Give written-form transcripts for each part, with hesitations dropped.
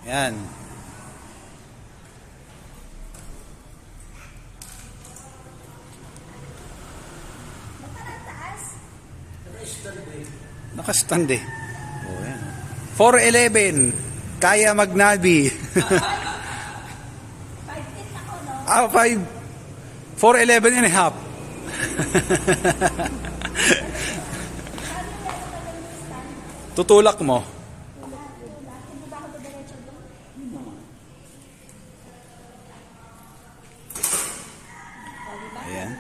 Yan. Nakastand eh. Oh, yan. 411. Kaya magnabi. 411 and a half. Tutulak mo. Ayan.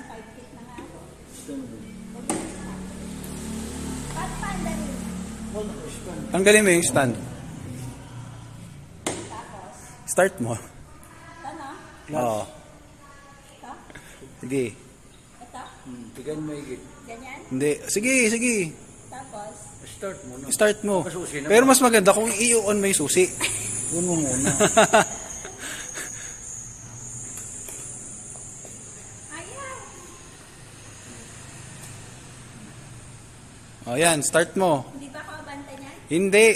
Tanggalin mo yung stand. Start mo. Oo. Sige. Tignan mo higit. Ganyan? Hindi. Sige, sige. Tapos? Start mo na. Start mo. Masusi naman. Pero mas maganda kung i-on mo yung susi. Yun mo muna. Ayan. O yan, start mo. Hindi ba ako abanta niyan? Hindi.